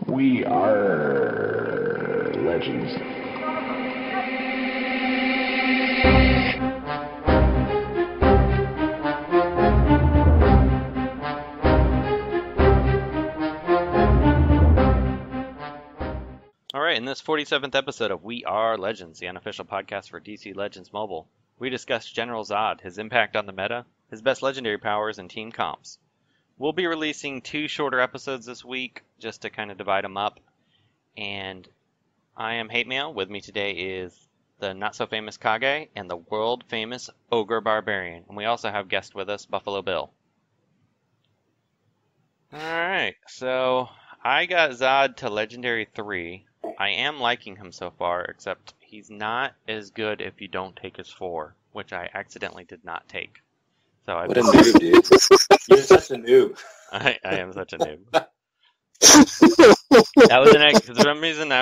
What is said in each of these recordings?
We are legends. Alright, in this 47th episode of We RRR Legends, the unofficial podcast for DC Legends Mobile, we discuss General Zod, his impact on the meta, his best legendary powers, and team comps. We'll be releasing 2 shorter episodes this week, just to kind of divide them up. And I am Hate Mail. With me today is the not-so-famous Kage and the world-famous Ogre Barbarian. And we also have guest with us, Buffalo Bill. Alright, so I got Zod to Legendary 3. I am liking him so far, except he's not as good if you don't take his 4, which I accidentally did not take. So what a noob, dude. You're such a noob. I am such a noob. That was an egg. For some reason,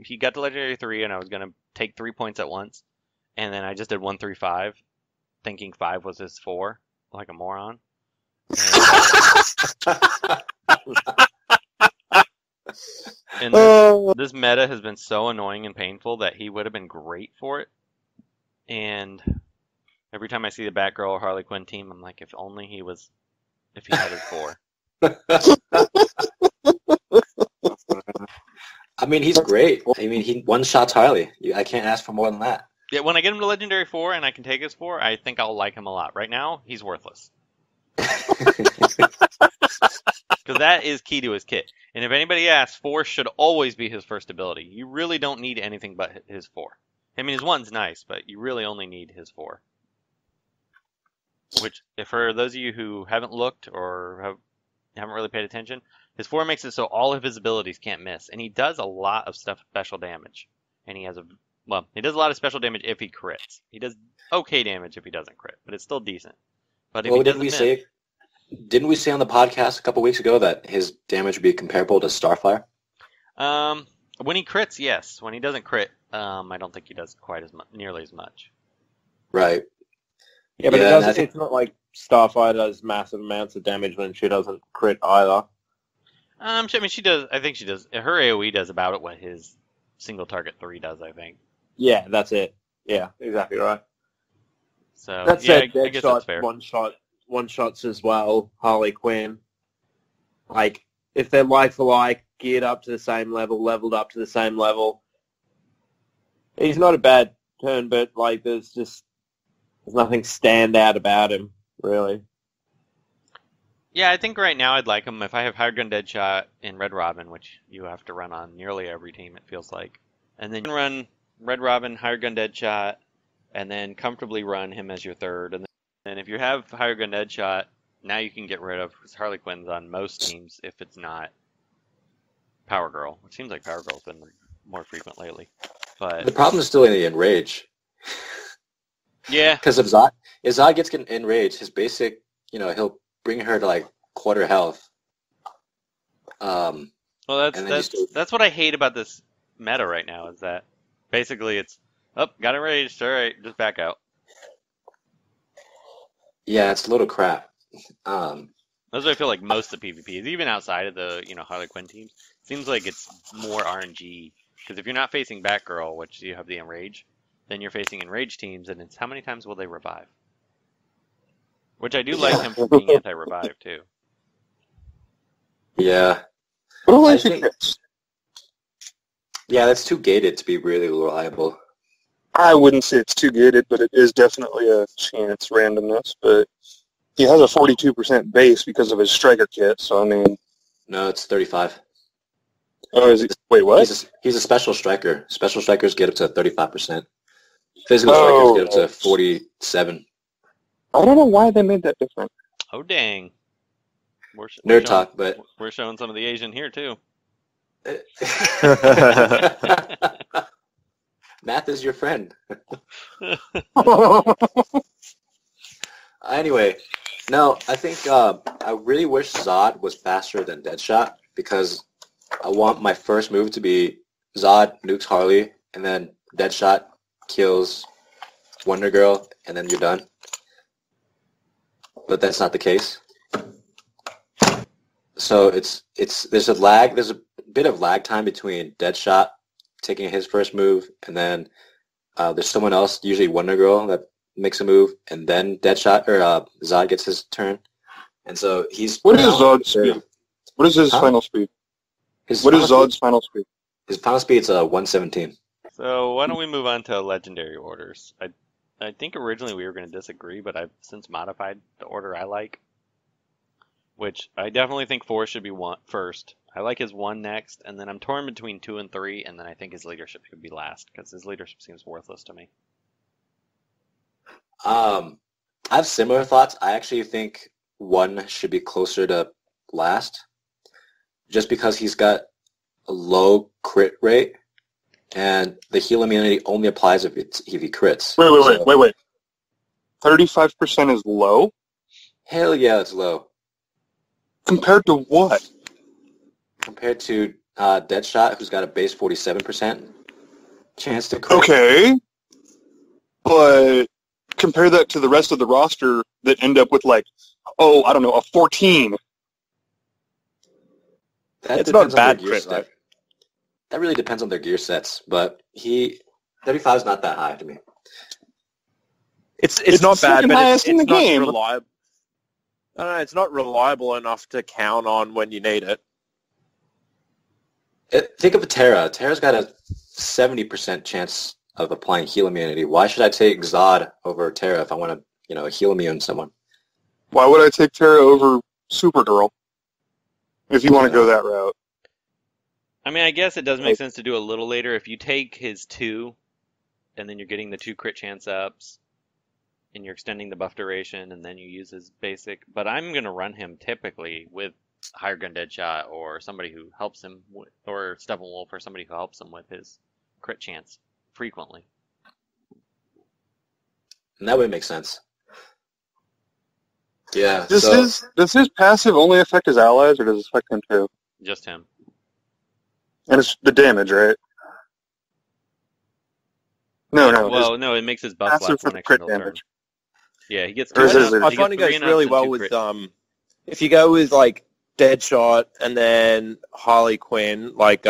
he got to Legendary 3, and I was going to take 3 points at once. And then I just did 1, 3, 5, thinking 5 was his 4, like a moron. And this meta has been so annoying and painful that he would have been great for it. And every time I see the Batgirl or Harley Quinn team, I'm like, if he had his 4. I mean, he's great. I mean, he one-shots Harley. I can't ask for more than that. Yeah, when I get him to Legendary 4 and I can take his 4, I think I'll like him a lot. Right now, he's worthless. Because that is key to his kit. And if anybody asks, 4 should always be his first ability. You really don't need anything but his 4. I mean, his 1's nice, but you really only need his 4. Which, for those of you who haven't looked or haven't really paid attention, his 4 makes it so all of his abilities can't miss. And he does a lot of special damage. And he does a lot of special damage if he crits. He does okay damage if he doesn't crit, but it's still decent. But if he doesn't miss... Didn't we say on the podcast a couple weeks ago that his damage would be comparable to Starfire? When he crits, yes. When he doesn't crit, I don't think he does quite nearly as much. Right. Yeah, but it's not like Starfire does massive amounts of damage when she doesn't crit either. I mean, she does. I think she does. Her AoE does about what his single target 3 does, I think. Yeah, that's it. Yeah, exactly right. So that's yeah, it. I guess that's fair. One shots as well, Harley Quinn. Like, if they're like for like, geared up to the same level, leveled up to the same level, he's not a bad turn, but like there's nothing stand out about him, really. Yeah, I think right now I'd like him if I have Hired Gun Deadshot in Red Robin, which you have to run on nearly every team, it feels like. And then you can run Red Robin, Hired Gun Deadshot, and then comfortably run him as your third. And if you have Hired Gun Deadshot, now you can get rid of Harley Quinn's on most teams if it's not Power Girl. It seems like Power Girl's been more frequent lately. But the problem is still in the Enrage. Yeah. Because if Zod gets Enrage, his basic, he'll bring her to like quarter health. Well, that's what I hate about this meta right now, is that basically it's, got enraged, alright, just back out. Yeah, it's a little crap. That's what I feel like most of the PvP is, even outside of the Harley Quinn teams. It seems like it's more RNG. Because if you're not facing Batgirl, which you have the Enrage, then you're facing Enrage teams, and it's how many times will they revive? Which I do like him for being anti-revive, too. Yeah. Yeah, that's too gated to be really reliable. I wouldn't say it's too gated, but it is definitely a chance randomness. But he has a 42% base because of his striker kit, so I mean... No, it's 35. Oh, is he? Wait, what? He's a special striker. Special strikers get up to 35%. Physical strikers get up to 47. I don't know why they made that different. Oh, dang. Nerd talk, but... We're showing some of the Asian here, too. Math is your friend. Anyway, no, I think I really wish Zod was faster than Deadshot, because I want my first move to be Zod nukes Harley, and then Deadshot kills Wonder Girl, and then you're done. But that's not the case. So there's a bit of lag time between Deadshot taking his first move, and then there's someone else, usually Wonder Girl, that makes a move, and then Deadshot or Zod gets his turn. And so he's... What is Zod's speed? What is his final speed? What is Zod's final speed? His final speed's 117. So why don't we move on to legendary orders? I think originally we were going to disagree, but I've since modified the order I like, which I definitely think 4 should be first. I like his 1 next, and then I'm torn between 2 and 3, and then I think his leadership should be last, because his leadership seems worthless to me. I have similar thoughts. I actually think 1 should be closer to last, just because he's got a low crit rate, and the heal immunity only applies if he crits. Wait. 35% is low? Hell yeah, it's low. Compared to what? Compared to Deadshot, who's got a base 47% chance to crit. Okay. But compare that to the rest of the roster that end up with, like, a 14. It's not bad crit, though. That really depends on their gear sets, but 35 is not that high to me. It's not bad, but it's in the not game. Reliable. No, it's not reliable enough to count on when you need it. Think of a Terra. Terra's got a 70% chance of applying heal immunity. Why should I take Zod over Terra if I want to, heal immune someone? Why would I take Terra over Supergirl if you want to go that route? I mean, I guess it does make sense to do a little later. If you take his 2, and then you're getting the 2 crit chance ups, and you're extending the buff duration, and then you use his basic. But I'm going to run him typically with Higher Gun Deadshot, or somebody who helps him, or Steppenwolf, or somebody who helps him with his crit chance frequently. And that would make sense. Yeah. Does his passive only affect his allies, or does it affect him too? Just him. And it's the damage, right? No. Well, no, it makes his buff passive last for one the crit extra turn. damage. Yeah, he gets. I find it goes really well with if you go with like Deadshot and then Harley Quinn, like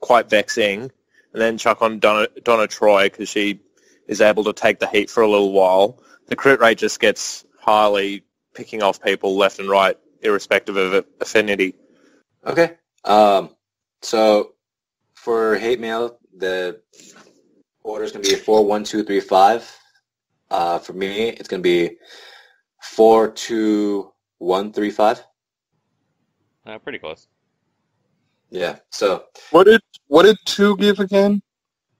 quite vexing, and then chuck on Donna Troy because she is able to take the heat for a little while. The crit rate just gets Harley picking off people left and right, irrespective of affinity. Okay. So for hate mail, the order is going to be 4, 1, 2, 3, 5. For me, it's going to be 4, 2, 1, 3, 5. Pretty close. Yeah. So what did 2 give again?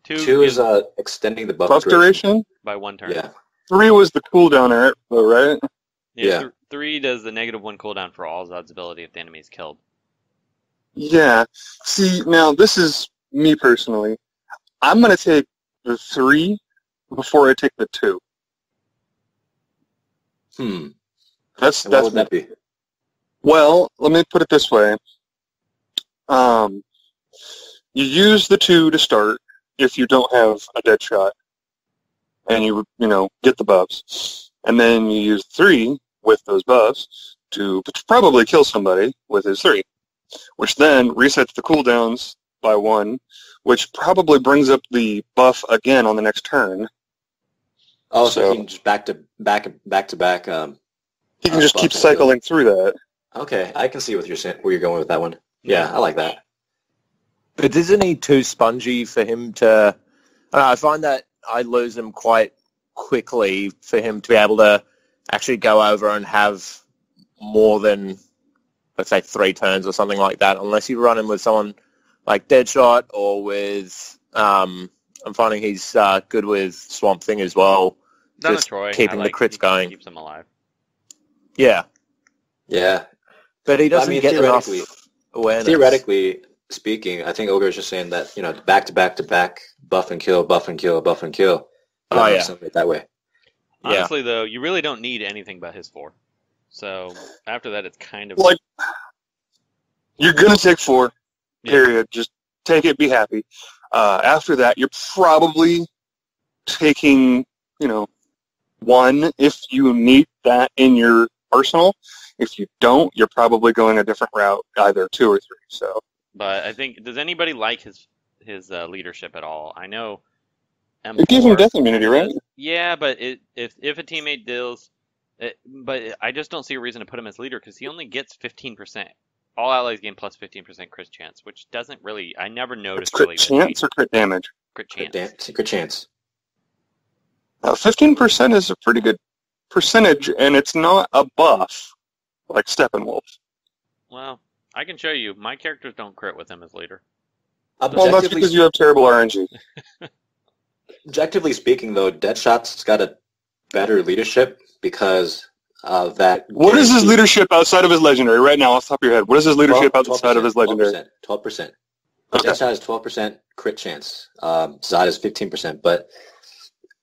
2 is extending the buff duration by 1 turn. Yeah. 3 was the cooldown, right? Yeah. 3 does the -1 cooldown for all Zod's ability if the enemy is killed. Yeah. See, now this is me personally. I'm going to take the 3 before I take the 2. What would that be? Well, let me put it this way. You use the 2 to start if you don't have a Deadshot, and you get the buffs, and then you use 3 with those buffs to probably kill somebody with his 3, which then resets the cooldowns by 1, which probably brings up the buff again on the next turn. Oh, so he can just back to back. He can just keep cycling through that. Okay, I can see where you're going with that one. Yeah, I like that. But isn't he too spongy for him to... I find that I lose him quite quickly for him to be able to actually go over and have more than, let's say, 3 turns or something like that, unless you run him with someone like Deadshot or with... I'm finding he's good with Swamp Thing as well. Donna just Troy, keeping the crits going. Keeps him alive. Yeah. But he doesn't get enough awareness. Theoretically speaking, I think Ogre is just saying that, back to back to back, buff and kill, buff and kill, buff and kill. Something that way. Honestly, though, you really don't need anything but his 4. So after that, it's kind of... Like, you're going to take 4, period. Just take it, be happy. After that, you're probably taking, 1 if you need that in your arsenal. If you don't, you're probably going a different route, either 2 or 3. So, But I think, does anybody like his leadership at all? I know M4. It gave him death immunity, right? Yeah, but if a teammate deals, but I just don't see a reason to put him as leader because he only gets 15%. All allies gain plus 15% crit chance, which doesn't really. I never noticed. It's crit really chance or crit damage? Crit chance. Crit chance. 15% is a pretty good percentage, and it's not a buff like Steppenwolf. Well, I can show you. My characters don't crit with him as leader. Well, that's because you have terrible RNG. Objectively speaking, though, Deadshot's got a better leadership because of that. What is his leadership outside of his legendary right now, off the top of your head? What is his leadership outside of his legendary? 12%. Okay. Deadshot has 12% crit chance. Zod is 15%, but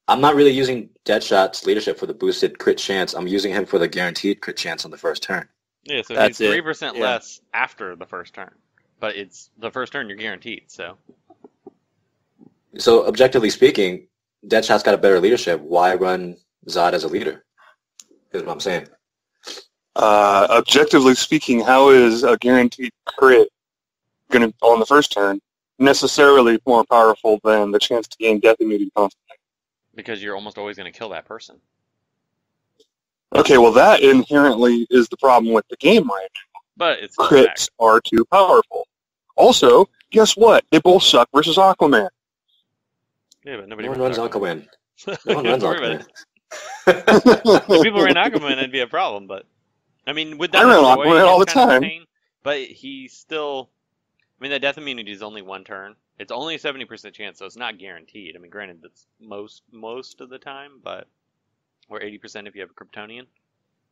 I'm not really using Deadshot's leadership for the boosted crit chance. I'm using him for the guaranteed crit chance on the first turn. Yeah, so That's he's it. 3% less after the first turn. But it's the first turn you're guaranteed, so. So, objectively speaking, Deadshot's got a better leadership. Why run Zod as a leader? Is what I'm saying. Objectively speaking, how is a guaranteed crit going to, on the first turn, necessarily more powerful than the chance to gain death immunity constantly? Because you're almost always going to kill that person. Okay, well that inherently is the problem with the game right now. But it's crits are too powerful. Also, guess what? They both suck versus Aquaman. Yeah, but nobody No one runs Aquaman. No one Don't runs worry about Aquaman. If people ran Aquaman, it'd be a problem. But I mean, with that, I ran Aquaman all the time. But he's still. I mean, that death immunity is only one turn. It's only a 70% chance, so it's not guaranteed. I mean, granted, that's most of the time, but or 80% if you have a Kryptonian.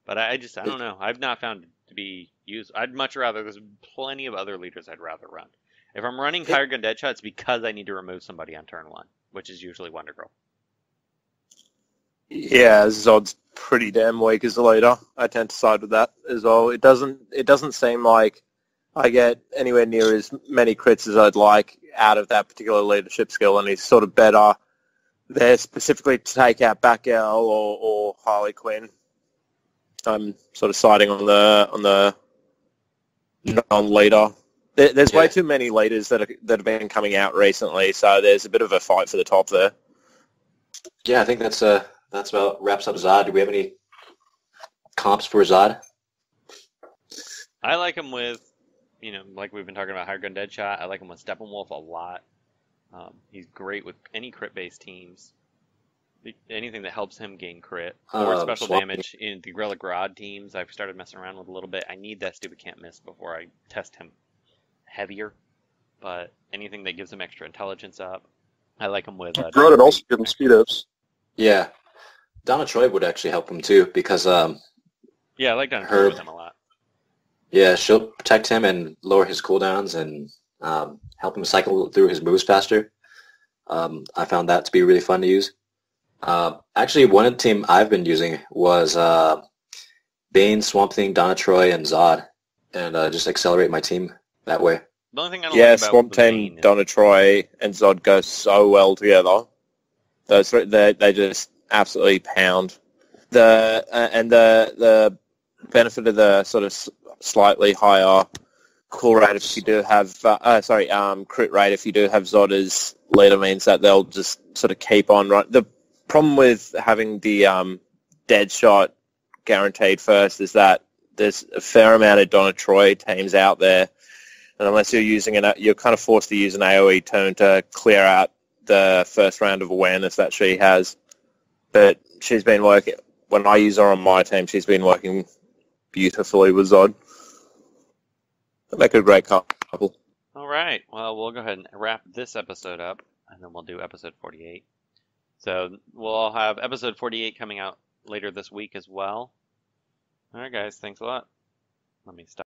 But I don't know. I've not found it to be used. I'd much rather. There's plenty of other leaders I'd rather run. If I'm running Fire Gun Deadshot, it's because I need to remove somebody on turn 1, which is usually Wonder Girl. Yeah, Zod's pretty damn weak as a leader. I tend to side with that as well. It doesn't seem like I get anywhere near as many crits as I'd like out of that particular leadership skill, and he's sort of better there specifically to take out Batgirl or Harley Quinn. I'm sort of siding on the non-leader. There's way too many leaders that have been coming out recently, so there's a bit of a fight for the top there. Yeah, I think that's about wraps up Zod. Do we have any comps for Zod? I like him with, like we've been talking about, High Gun Deadshot. I like him with Steppenwolf a lot. He's great with any crit-based teams. Anything that helps him gain crit or special damage in the Relic Rod teams, I've started messing around with a little bit. I need that stupid can't miss before I test him heavier. But anything that gives him extra intelligence up, I like him with. Rod would also give him speed ups. Yeah, Donna Troy would actually help him too because yeah, I like Donna Troy with him a lot. Yeah, she'll protect him and lower his cooldowns and help him cycle through his moves faster. I found that to be really fun to use. Actually, one team I've been using was Bane, Swamp Thing, Donna Troy, and Zod, and just accelerate my team that way. The only thing I don't like about Swamp Team, Donna Troy, and Zod go so well together. Those they just absolutely pound. The benefit of the sort of slightly higher cool rate if you do have crit rate if you do have Zod as leader means that they'll just sort of keep on right. The problem with having the Deadshot guaranteed first is that there's a fair amount of Donna Troy teams out there, and unless you're using you're kind of forced to use an AoE turn to clear out the first round of awareness that she has. But she's been working. When I use her on my team, she's been working beautifully with Zod. They make a great couple. All right. Well, we'll go ahead and wrap this episode up, and then we'll do episode 48. So we'll have episode 48 coming out later this week as well. All right, guys. Thanks a lot. Let me stop.